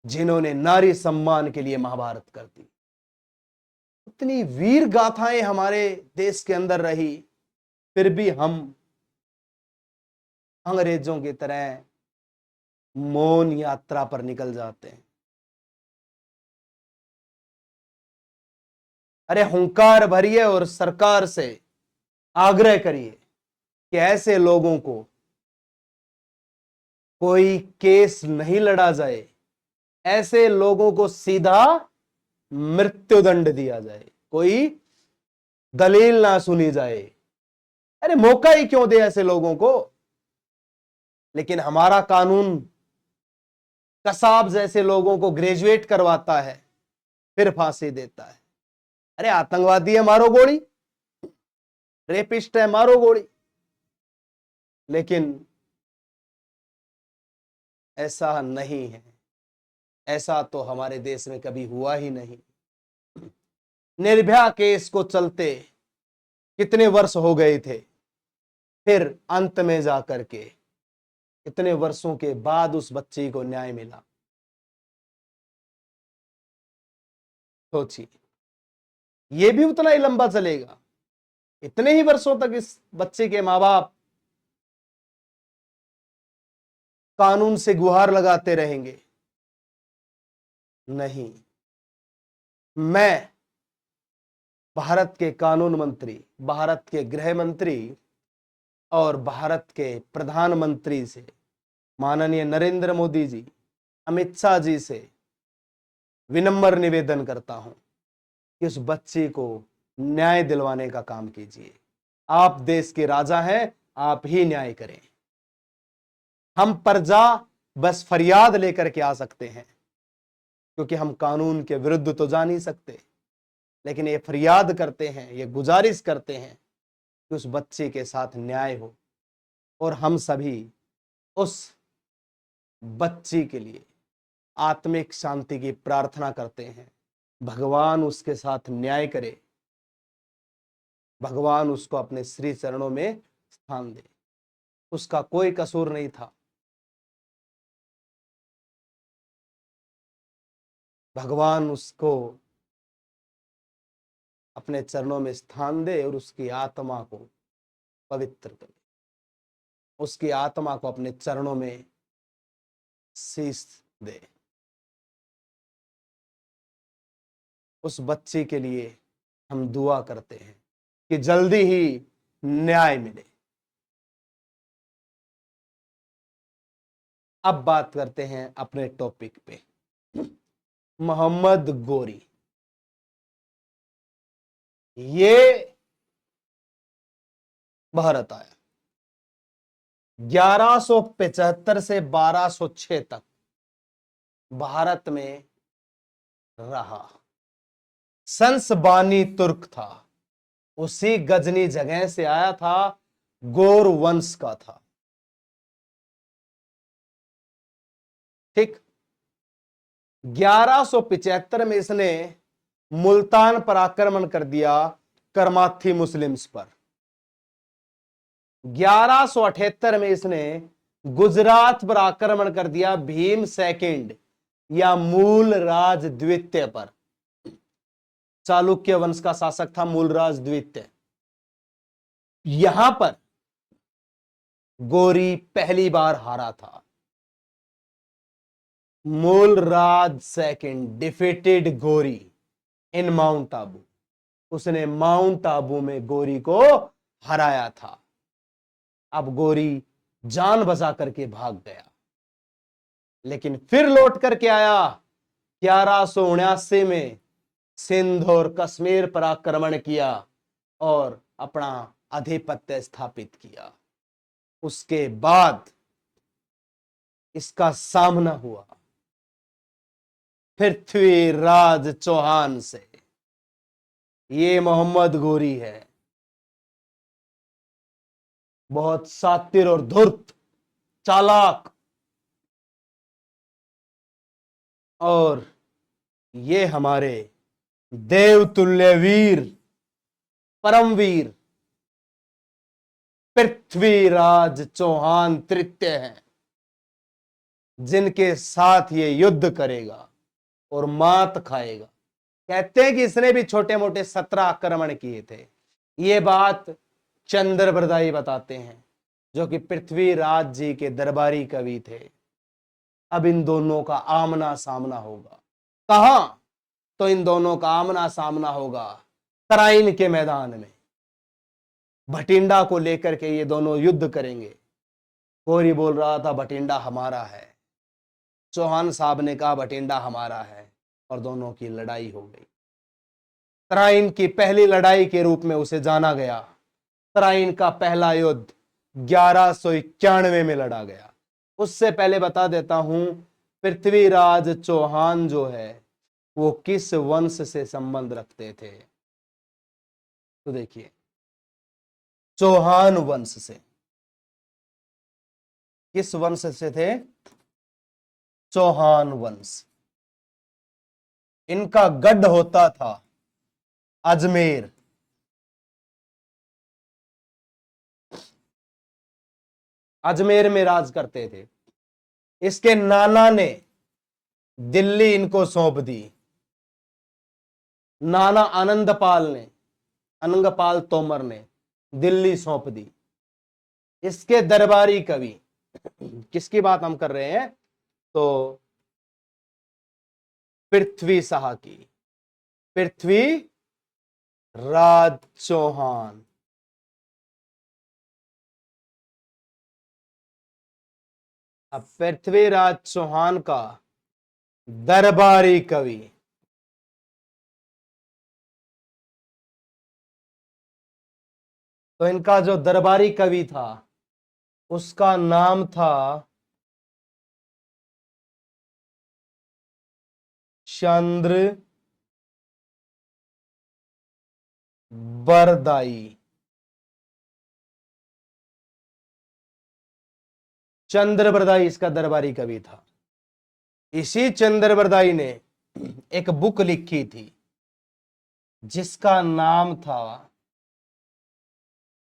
जिन्होंने नारी सम्मान के लिए महाभारत कर दी। इतनी वीर गाथाएं हमारे देश के अंदर रही, फिर भी हम अंग्रेजों की तरह मौन यात्रा पर निकल जाते हैं। अरे हुंकार भरिए और सरकार से आग्रह करिए कि ऐसे लोगों को कोई केस नहीं लड़ा जाए, ऐसे लोगों को सीधा मृत्युदंड दिया जाए, कोई दलील ना सुनी जाए। अरे मौका ही क्यों दे ऐसे लोगों को। लेकिन हमारा कानून कसाब जैसे लोगों को ग्रेजुएट करवाता है, फिर फांसी देता है। अरे आतंकवादी है मारो गोली, रेपिस्ट है मारो गोली। लेकिन ऐसा नहीं है, ऐसा तो हमारे देश में कभी हुआ ही नहीं। निर्भया केस को चलते कितने वर्ष हो गए थे, फिर अंत में जाकर के इतने वर्षों के बाद उस बच्ची को न्याय मिला। सोचिए, ये भी उतना ही लंबा चलेगा, इतने ही वर्षों तक इस बच्चे के मां बाप कानून से गुहार लगाते रहेंगे? नहीं। मैं भारत के कानून मंत्री, भारत के गृह मंत्री और भारत के प्रधानमंत्री से, माननीय नरेंद्र मोदी जी, अमित शाह जी से विनम्र निवेदन करता हूं कि उस बच्ची को न्याय दिलवाने का काम कीजिए। आप देश के राजा हैं, आप ही न्याय करें। हम प्रजा बस फरियाद लेकर के आ सकते हैं, क्योंकि हम कानून के विरुद्ध तो जा नहीं सकते, लेकिन ये फरियाद करते हैं, ये गुजारिश करते हैं कि उस बच्चे के साथ न्याय हो। और हम सभी उस बच्ची के लिए आत्मिक शांति की प्रार्थना करते हैं। भगवान उसके साथ न्याय करे, भगवान उसको अपने श्री चरणों में स्थान दे। उसका कोई कसूर नहीं था, भगवान उसको अपने चरणों में स्थान दे और उसकी आत्मा को पवित्र करे, उसकी आत्मा को अपने चरणों में शीश दे। उस बच्चे के लिए हम दुआ करते हैं कि जल्दी ही न्याय मिले। अब बात करते हैं अपने टॉपिक पे। मोहम्मद गोरी, ये भारत आया 1175 से 1206 तक भारत में रहा। संसबानी तुर्क था, उसी गजनी जगह से आया था, गोर वंश का था। ठीक, 1175 में इसने मुल्तान पर आक्रमण कर दिया करमाथी मुस्लिम्स पर। 1178 में इसने गुजरात पर आक्रमण कर दिया भीम सेकंड या मूलराज द्वितीय पर। चालुक्य वंश का शासक था मूलराज द्वितीय। यहां पर गोरी पहली बार हारा था। मूलराज सेकंड डिफीटेड गोरी इन माउंट आबू। उसने माउंट आबू में गोरी को हराया था। अब गोरी जान बचा करके भाग गया, लेकिन फिर लौट करके आया 1179 में, सिंध और कश्मीर पर आक्रमण किया और अपना आधिपत्य स्थापित किया। उसके बाद इसका सामना हुआ पृथ्वीराज चौहान से। ये मोहम्मद गोरी है, बहुत शातिर और धूर्त, चालाक, और ये हमारे देवतुल्य वीर, परमवीर पृथ्वीराज चौहान तृतीय हैं, जिनके साथ ये युद्ध करेगा और मात खाएगा। कहते हैं कि इसने भी छोटे मोटे 17 आक्रमण किए थे। ये बात चंद्रबरदाई बताते हैं, जो कि पृथ्वीराज जी के दरबारी कवि थे। अब इन दोनों का आमना सामना होगा। कहां? तो इन दोनों का आमना सामना होगा तराइन के मैदान में। भटिंडा को लेकर के ये दोनों युद्ध करेंगे। गोरी बोल रहा था भटिंडा हमारा है, चौहान साहब ने कहा भटिंडा हमारा है, और दोनों की लड़ाई हो गई। तराइन की पहली लड़ाई के रूप में उसे जाना गया। तराइन का पहला युद्ध 1191 में लड़ा गया। उससे पहले बता देता हूं, पृथ्वीराज चौहान जो है वो किस वंश से संबंध रखते थे। तो देखिए, चौहान वंश से। किस वंश से थे? चौहान वंश। इनका गढ़ होता था अजमेर। अजमेर में राज करते थे। इसके नाना ने दिल्ली इनको सौंप दी। नाना आनंदपाल तोमर ने दिल्ली सौंप दी। इसके दरबारी कवि, किसकी बात हम कर रहे हैं? तो पृथ्वी शाह की, पृथ्वी राज चौहान। अब पृथ्वीराज चौहान का दरबारी कवि, तो इनका जो दरबारी कवि था उसका नाम था चंद्र बरदाई। चंद्रबरदाई इसका दरबारी कवि था। इसी चंद्रबरदाई ने एक बुक लिखी थी जिसका नाम था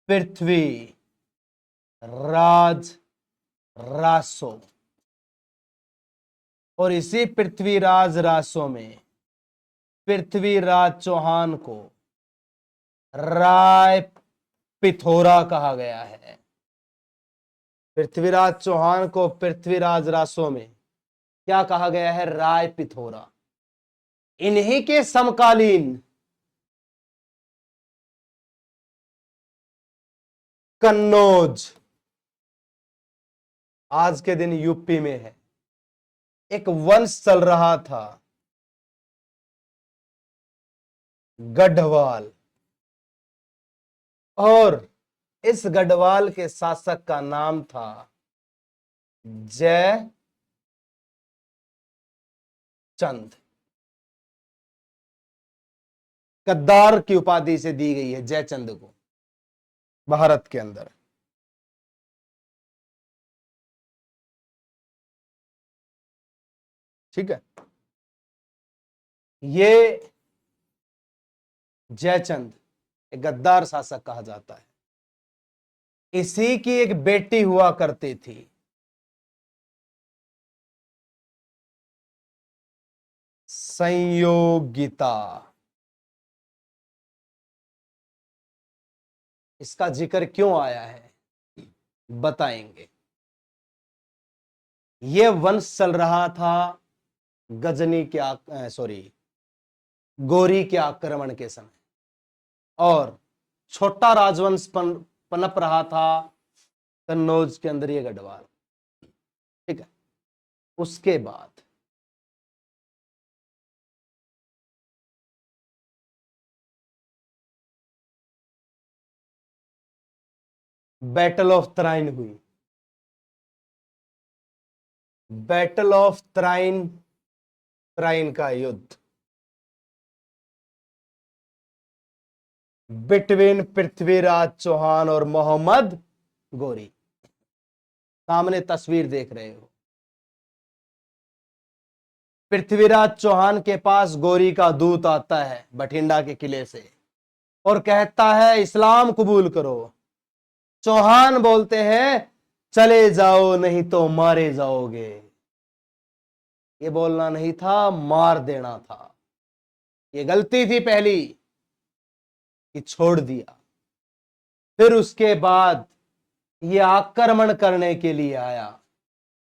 पृथ्वी राज रासो। और इसी पृथ्वीराज रासो में पृथ्वीराज चौहान को राय पिथोरा कहा गया है। पृथ्वीराज चौहान को पृथ्वीराज रासो में क्या कहा गया है? राय पिथोरा। इन्हीं के समकालीन कन्नौज, आज के दिन यूपी में है, एक वंश चल रहा था गढ़वाल। और इस गढ़वाल के शासक का नाम था जय चंद। गद्दार की उपाधि से दी गई है जयचंद को भारत के अंदर। ठीक है, ये जयचंद एक गद्दार शासक कहा जाता है। इसी की एक बेटी हुआ करती थी संयोगिता। इसका जिक्र क्यों आया है बताएंगे। यह वंश चल रहा था गजनी के सॉरी गोरी के आक्रमण के समय, और छोटा राजवंश पनप रहा था कन्नौज के अंदर, ये गढ़वाल। ठीक है, उसके बाद बैटल ऑफ तराइन हुई। बैटल ऑफ तराइन, तराइन का युद्ध बिटवीन पृथ्वीराज चौहान और मोहम्मद गोरी। सामने तस्वीर देख रहे हो। पृथ्वीराज चौहान के पास गोरी का दूत आता है बठिंडा के किले से और कहता है इस्लाम कबूल करो। चौहान बोलते हैं चले जाओ नहीं तो मारे जाओगे। ये बोलना नहीं था, मार देना था। ये गलती थी पहली कि छोड़ दिया। फिर उसके बाद ये आक्रमण करने के लिए आया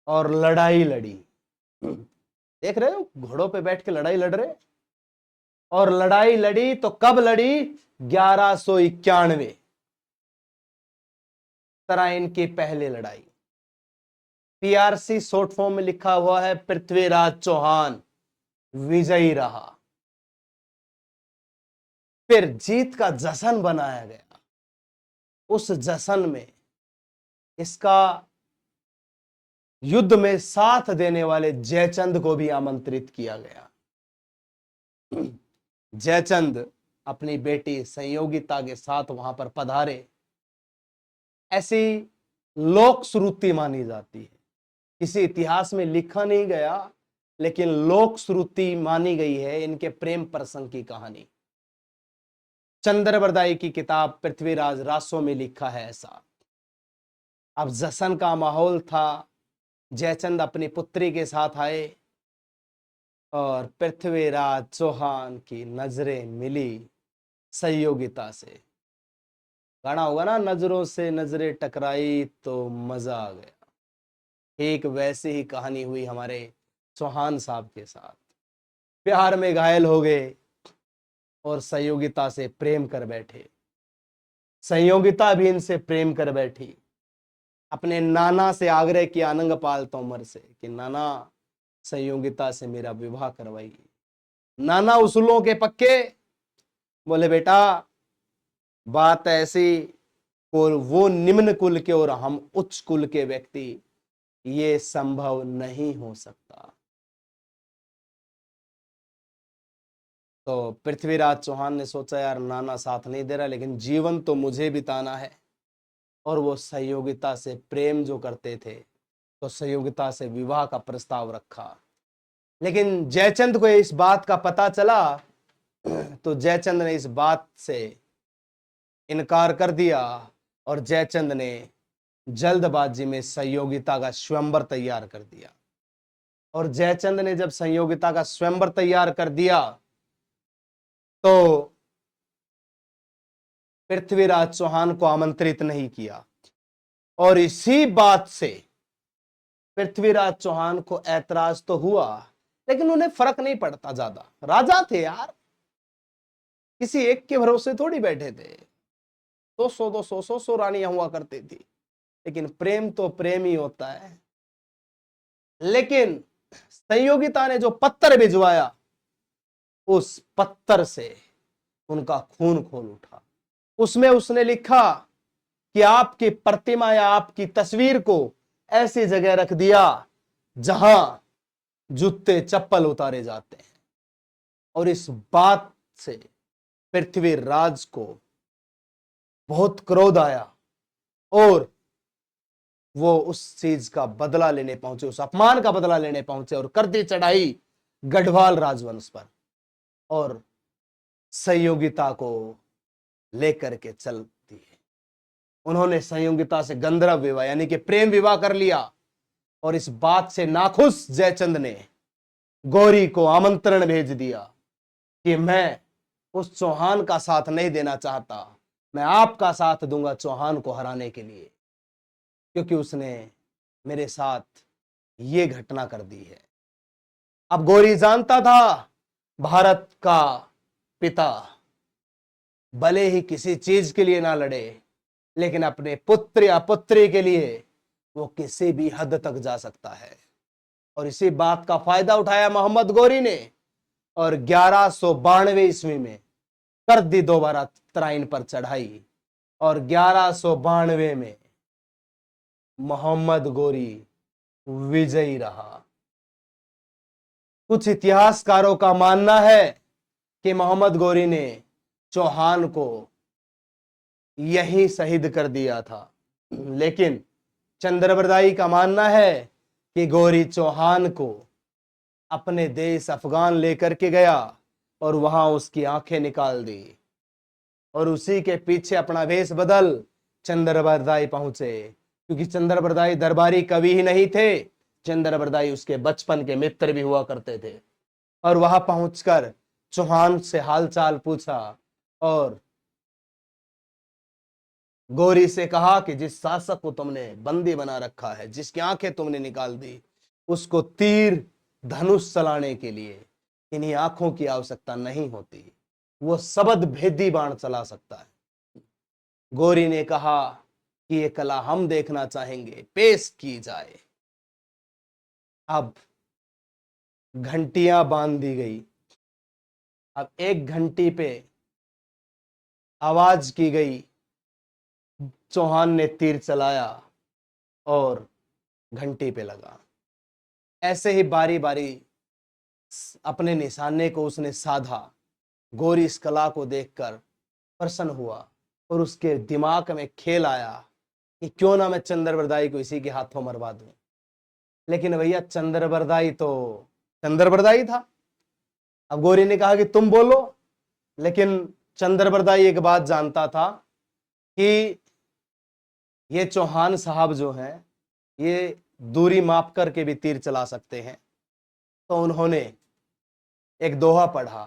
और लड़ाई लड़ी। देख रहे हो, घोड़ों पे बैठ के लड़ाई लड़ रहे। और लड़ाई लड़ी तो कब लड़ी? 1191, तराइन की पहली लड़ाई। पीआरसी शॉर्ट फॉर्म में लिखा हुआ है पृथ्वीराज चौहान। विजयी रहा। फिर जीत का जश्न बनाया गया। उस जश्न में इसका युद्ध में साथ देने वाले जयचंद को भी आमंत्रित किया गया। जयचंद अपनी बेटी संयोगिता के साथ वहां पर पधारे। ऐसी लोक श्रुति मानी जाती है, किसी इतिहास में लिखा नहीं गया, लेकिन लोक श्रुति मानी गई है इनके प्रेम प्रसंग की कहानी। चंद्रबरदाई की किताब पृथ्वीराज रासो में लिखा है ऐसा। अब जश्न का माहौल था, जयचंद अपनी पुत्री के साथ आए और पृथ्वीराज चौहान की नजरें मिली संयोगिता से। गाना होगा ना, नजरों से नजरें टकराई तो मजा आ गया। एक वैसी ही कहानी हुई हमारे चौहान साहब के साथ। प्यार में घायल हो गए और संयोगिता से प्रेम कर बैठे। संयोगिता भी इनसे प्रेम कर बैठी। अपने नाना से आग्रह किया, अनंगपाल तोमर से, कि नाना संयोगिता से मेरा विवाह करवाइए। नाना उसूलों के पक्के, बोले बेटा बात ऐसी, और वो निम्न कुल के और हम उच्च कुल के व्यक्ति, ये संभव नहीं हो सकता। तो पृथ्वीराज चौहान ने सोचा यार नाना साथ नहीं दे रहा, लेकिन जीवन तो मुझे बिताना है। और वो संयोगिता से प्रेम जो करते थे, तो संयोगिता से विवाह का प्रस्ताव रखा। लेकिन जयचंद को इस बात का पता चला, तो जयचंद ने इस बात से इनकार कर दिया और जयचंद ने जल्दबाजी में संयोगिता का स्वयंवर तैयार कर दिया। और जयचंद ने जब संयोगिता का स्वयंवर तैयार कर दिया, तो पृथ्वीराज चौहान को आमंत्रित नहीं किया। और इसी बात से पृथ्वीराज चौहान को ऐतराज तो हुआ, लेकिन उन्हें फर्क नहीं पड़ता ज्यादा। राजा थे यार, किसी एक के भरोसे थोड़ी बैठे थे। 200 रानियां हुआ करती थी, लेकिन प्रेम तो प्रेम ही होता है। लेकिन संयोगिता ने जो पत्थर भिजवाया, उस पत्थर से उनका खून खोल उठा। उसमें उसने लिखा कि आपकी प्रतिमा या आपकी तस्वीर को ऐसी जगह रख दिया जहां जूते चप्पल उतारे जाते हैं। और इस बात से पृथ्वीराज को बहुत क्रोध आया और वो उस चीज का बदला लेने पहुंचे, उस अपमान का बदला लेने पहुंचे और कर दी चढ़ाई गढ़वाल राजवंश पर। और संयोगिता को लेकर के चल दिए। उन्होंने संयोगिता से गंधर्व विवाह यानी कि प्रेम विवाह कर लिया। और इस बात से नाखुश जयचंद ने गौरी को आमंत्रण भेज दिया कि मैं उस चौहान का साथ नहीं देना चाहता, मैं आपका साथ दूंगा चौहान को हराने के लिए, क्योंकि उसने मेरे साथ ये घटना कर दी है। अब गौरी जानता था भारत का पिता भले ही किसी चीज के लिए ना लड़े, लेकिन अपने पुत्र या पुत्री के लिए वो किसी भी हद तक जा सकता है। और इसी बात का फायदा उठाया मोहम्मद गौरी ने, और 1192 ईस्वी में कर दी दोबारा तराइन पर चढ़ाई। और 1192 में मोहम्मद गौरी विजयी रहा। कुछ इतिहासकारों का मानना है कि मोहम्मद गौरी ने चौहान को यही शहीद कर दिया था, लेकिन चंद्रबरदाई का मानना है कि गौरी चौहान को अपने देश अफगान लेकर के गया और वहां उसकी आंखें निकाल दी। और उसी के पीछे अपना वेश बदल चंद्रबरदाई पहुंचे, क्योंकि चंद्रबरदाई दरबारी कवि ही नहीं थे, चंद्रबरदाई उसके बचपन के मित्र भी हुआ करते थे। और वहां पहुंचकर चौहान से हालचाल पूछा और गौरी से कहा कि जिस शासक को तुमने बंदी बना रखा है, जिसकी आंखें तुमने निकाल दी, उसको तीर धनुष चलाने के लिए इन्हीं आंखों की आवश्यकता नहीं होती, वो शब्द भेदी बाण चला सकता है। गौरी ने कहा कि ये कला हम देखना चाहेंगे, पेश की जाए। अब घंटियां बांध दी गई। अब एक घंटी पे आवाज की गई, चौहान ने तीर चलाया और घंटी पे लगा। ऐसे ही बारी बारी अपने निशाने को उसने साधा। गोरी इस कला को देखकर प्रसन्न हुआ और उसके दिमाग में खेल आया कि क्यों ना मैं चंद्रबरदाई को इसी के हाथों मरवा दूं। लेकिन भैया चंद्रबरदाई तो चंद्रबरदाई था। अब गोरी ने कहा कि तुम बोलो, लेकिन चंद्रबरदाई एक बात जानता था कि ये चौहान साहब जो हैं ये दूरी माप करके भी तीर चला सकते हैं। तो उन्होंने एक दोहा पढ़ा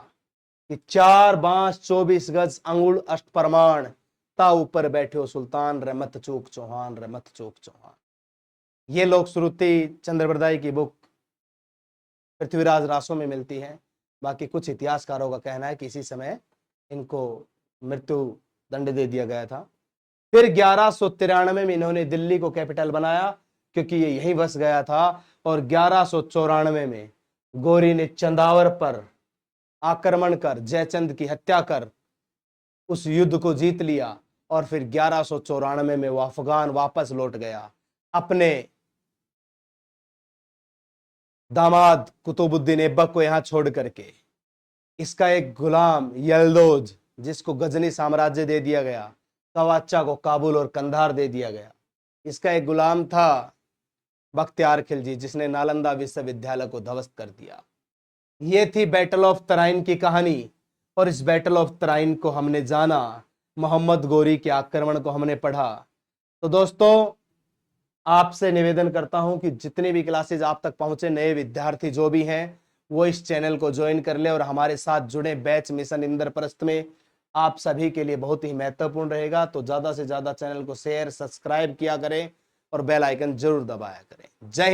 कि 4 बांस 24 गज अंगुल अष्ट प्रमाण, ता ऊपर बैठे हो सुल्तान रे मत चूक चौहान रे मत चूक चौहान। ये लोक श्रुति चंद्रबरदाई की बुक पृथ्वीराज रासो में मिलती है। बाकी कुछ इतिहासकारों का कहना है कि इसी समय इनको मृत्यु दंड दे दिया गया था। फिर 1193 में इन्होंने दिल्ली को कैपिटल बनाया क्योंकि ये यहीं बस गया था। और 1194 में गोरी ने चंदावर पर आक्रमण कर जयचंद की हत्या कर उस युद्ध को जीत लिया। और फिर 1194 में वो अफगान वापस लौट गया अपने दामाद कुतुबुद्दीन ऐबक को यहां छोड़ करके। इसका एक गुलाम यलदोज, जिसको गजनी साम्राज्य दे दिया गया, कवाच्चा को काबुल और कंधार दे दिया गया। इसका एक गुलाम था बख्तियार खिलजी, जिसने नालंदा विश्वविद्यालय को ध्वस्त कर दिया। ये थी बैटल ऑफ तराइन की कहानी। और इस बैटल ऑफ तराइन को हमने जाना, मोहम्मद गोरी के आक्रमण को हमने पढ़ा। तो दोस्तों, आपसे निवेदन करता हूं कि जितनी भी क्लासेज आप तक पहुंचे, नए विद्यार्थी जो भी हैं वो इस चैनल को ज्वाइन कर ले और हमारे साथ जुड़े। बैच मिशन इंद्रप्रस्थ में आप सभी के लिए बहुत ही महत्वपूर्ण रहेगा। तो ज्यादा से ज्यादा चैनल को शेयर सब्सक्राइब किया करें और बेल आइकन जरूर दबाया करें। जय